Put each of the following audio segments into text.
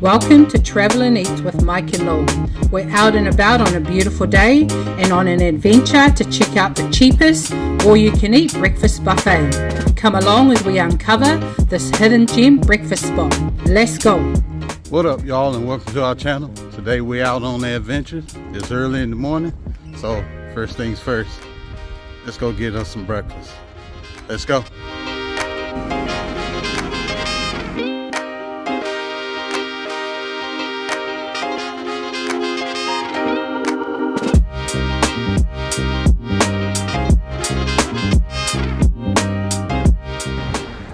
Welcome to Travel and Eat with Mike and Lou. We're out and about on a beautiful day and on an adventure to check out the cheapest all-you-can-eat breakfast buffet. Come along as we uncover this hidden gem breakfast spot. Let's go. What up, y'all, and welcome to our channel. Today we're out on the adventure. It's early in the morning, so first things first, let's go get us some breakfast. Let's go.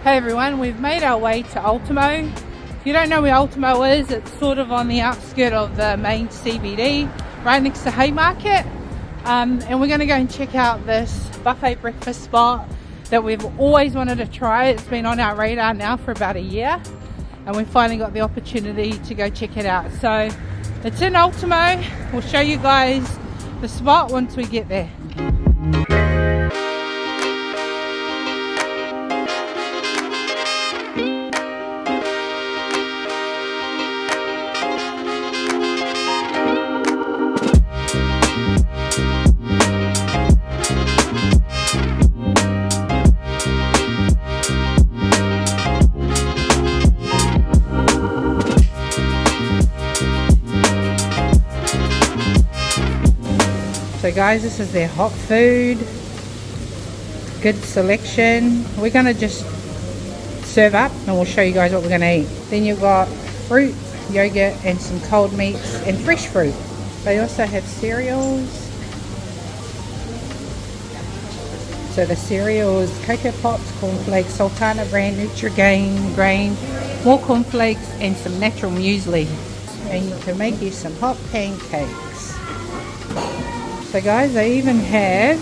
Hey everyone, we've made our way to Ultimo. If you don't know where Ultimo is, it's sort of on the outskirts of the main CBD, right next to Haymarket. And we're going to go and check out this buffet breakfast spot that we've always wanted to try. It's been on our radar now for about a year, and we finally got the opportunity to go check it out. So it's in Ultimo. We'll show you guys the spot once we get there. So guys, this is their hot food, good selection. We're going to just serve up and we'll show you guys what we're going to eat. Then you've got fruit, yogurt and some cold meats and fresh fruit. They also have cereals. So the cereals, Cocoa Pops, cornflakes, Sultana brand, Nutrigrain, grain, more cornflakes and some natural muesli. And you can make you some hot pancakes. So guys, they even have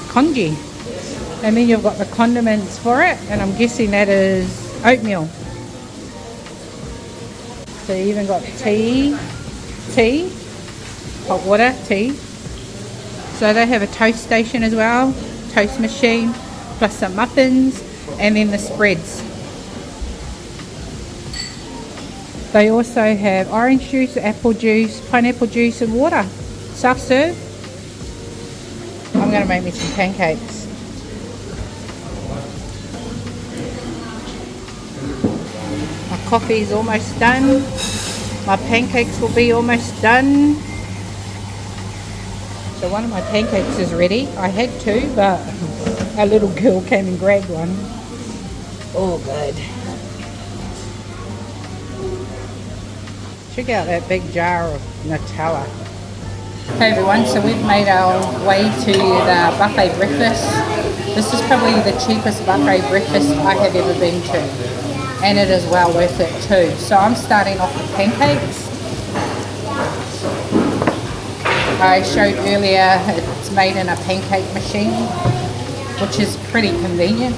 congee, and then you've got the condiments for it, and I'm guessing that is oatmeal. So you even got tea, hot water, tea. So they have a toast station as well, toast machine, plus some muffins, and then the spreads. They also have orange juice, apple juice, pineapple juice and water. Self-serve. I'm going to make me some pancakes. My coffee's almost done. My pancakes will be almost done. So one of my pancakes is ready. I had two, but a little girl came and grabbed one. Oh, good. Check out that big jar of Nutella. Hey everyone, so we've made our way to the buffet breakfast. This is probably the cheapest buffet breakfast I have ever been to, and it is well worth it too. So I'm starting off with pancakes. I showed earlier it's made in a pancake machine, which is pretty convenient.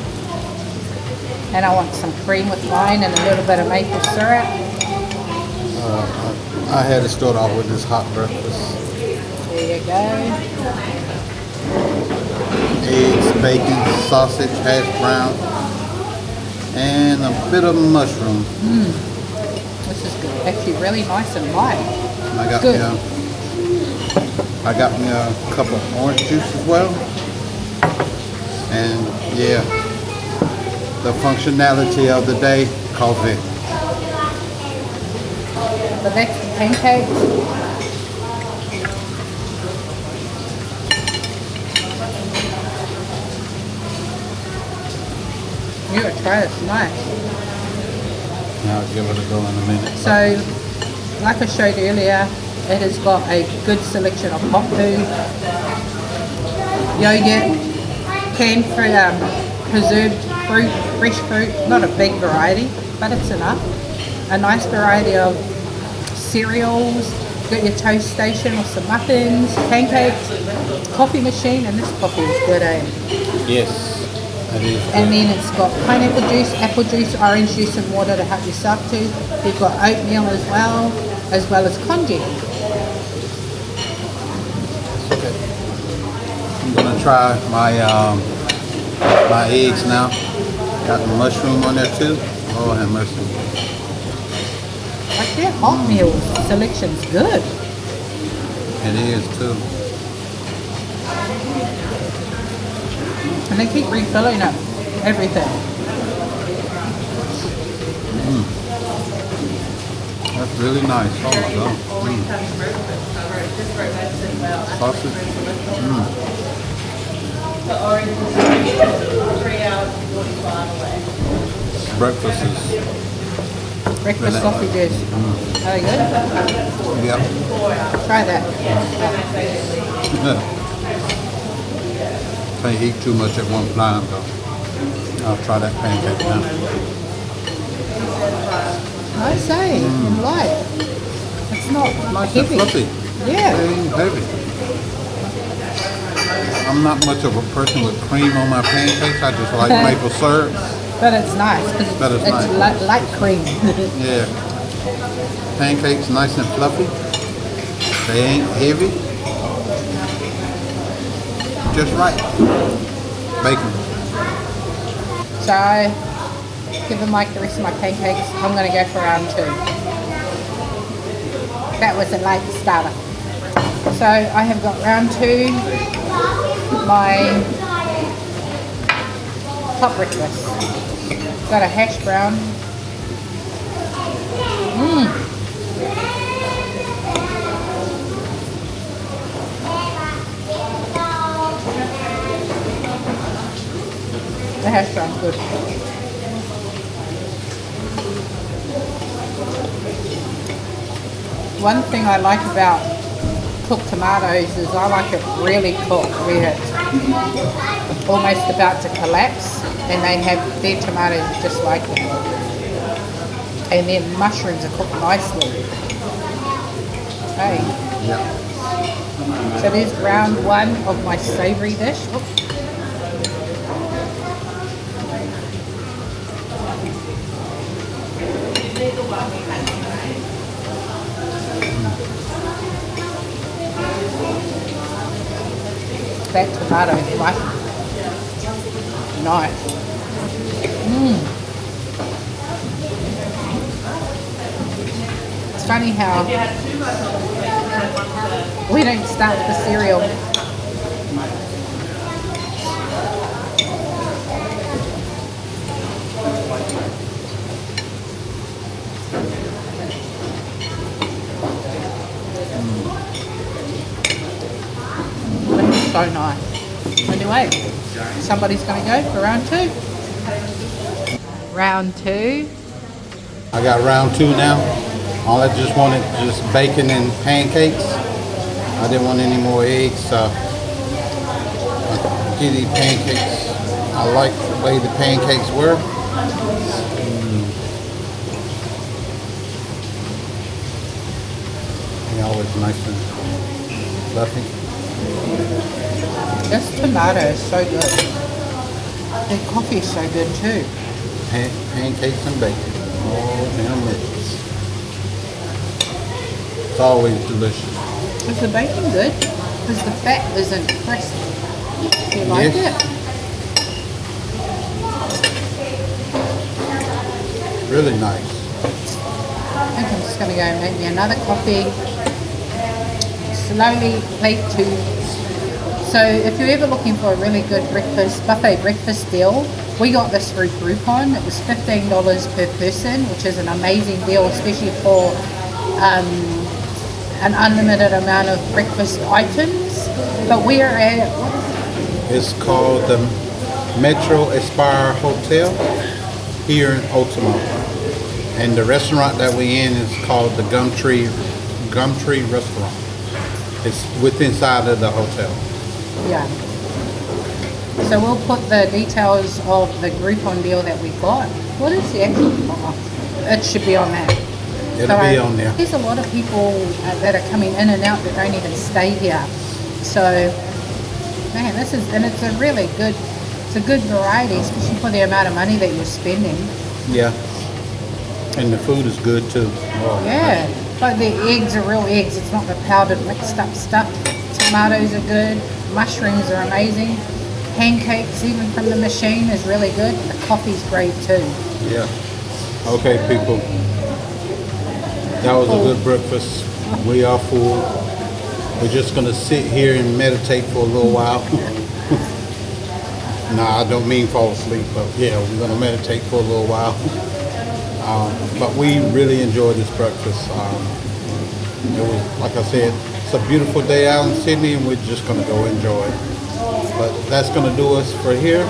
And I want some cream with mine and a little bit of maple syrup. I had to start off with this hot breakfast. There you go. Eggs, bacon, sausage, hash brown, and a bit of mushroom. This is good. Actually really nice and light. I got me a cup of orange juice as well. And yeah, the functionality of the day, coffee. The next pancakes. You gotta try this, nice. Now I'll give it a go in a minute. So, like I showed earlier, it has got a good selection of hot food, yogurt, canned fruit, preserved fruit, fresh fruit. Not a big variety, but it's enough. A nice variety of cereals, got your toast station with some muffins, pancakes, coffee machine, and this coffee is good, eh? Yes, it is. And then it's got pineapple juice, apple juice, orange juice and water to help yourself to. You've got oatmeal as well as congee. Okay. I'm gonna try my my eggs now. Got the mushroom on there too. Oh, have mercy. Like their hot meal selection's good. It is too. And they keep refilling it. Everything. That's really nice. Oh my god. Sausage. Breakfast is Breakfast sausages. Are they good? yep. Try that. Can't eat too much at one time though. I'll try that pancake now. I say, in light. It's not Nice heavy. and fluffy. Yeah. It ain't heavy. I'm not much of a person with cream on my pancakes. I just like maple syrup. But it's nice because But it's nice. light cream. Yeah. Pancakes nice and fluffy. They ain't heavy. Just right. Bacon. So, given like the rest of my pancakes, I'm going to go for round 2. That was a late starter. So, I have got round 2, my top breakfast. Got a hash brown. The hash brown's good. One thing I like about cooked tomatoes is I like it really cooked where it's almost about to collapse and they have their tomatoes just like that. And then mushrooms are cooked nicely. Hey. Yeah. So there's round 1 of my savoury dish. Oops. That tomato is right. Nice. It's funny how we don't start with the cereal. So nice. Anyway, somebody's going to go for round 2. Round 2. I got round 2 now. All I just wanted just bacon and pancakes. I didn't want any more eggs, so get these pancakes. I like the way the pancakes were. They're always nice and fluffy. This tomato is so good. The coffee is so good too. Pancakes and bacon. All in a mix. It's always delicious. Is the bacon good? Because the fat isn't crisp. Do you like it? Really nice. I think I'm just going to go and make me another coffee. Slowly plate 2. So if you're ever looking for a really good buffet breakfast deal, we got this through Groupon. It was $15 per person, which is an amazing deal, especially for an unlimited amount of breakfast items. But we are at... It's called the Metro Aspire Hotel here in Ultimo. And the restaurant that we in is called the Gumtree Restaurant. It's inside of the hotel. Yeah. So we'll put the details of the Groupon deal that we got. What is the actual... It should be on that. It'll be on there. There's a lot of people that are coming in and out that don't even stay here. So, man, this is... And it's a really good... It's a good variety, especially for the amount of money that you're spending. Yeah. And the food is good too. Oh, Yeah. Like the eggs are real eggs. It's not the powdered mixed up stuff. Tomatoes are good. Mushrooms are amazing. pancakes even from the machine is really good. The coffee's great too. Yeah. Okay, people. That was a good breakfast. We are full. We're just gonna sit here and meditate for a little while. Nah, I don't mean fall asleep, but yeah, we're gonna meditate for a little while. But we really enjoyed this breakfast. It was, like I said, it's a beautiful day out in Sydney, and we're just gonna go enjoy it. But that's gonna do us for here.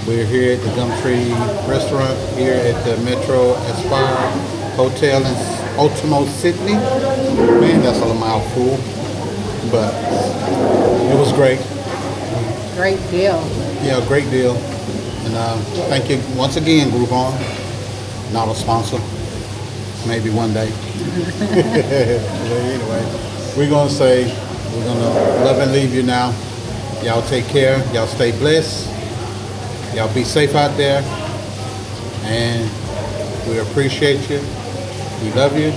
We're here at the Gumtree restaurant here at the Metro Aspire Hotel in Ultimo Sydney. Man, that's a mouthful, but it was great. Great deal. Yeah, great deal. And thank you once again, Groupon. Not a sponsor. Maybe one day. Anyway, we're gonna love and leave you now. Y'all take care. Y'all stay blessed. Y'all be safe out there. And we appreciate you. We love you.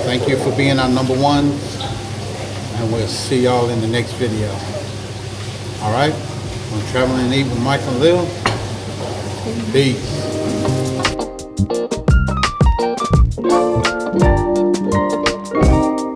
Thank you for being our number one. And we'll see y'all in the next video. All right? I'm Traveling and Eat with Mike and Lil. Peace.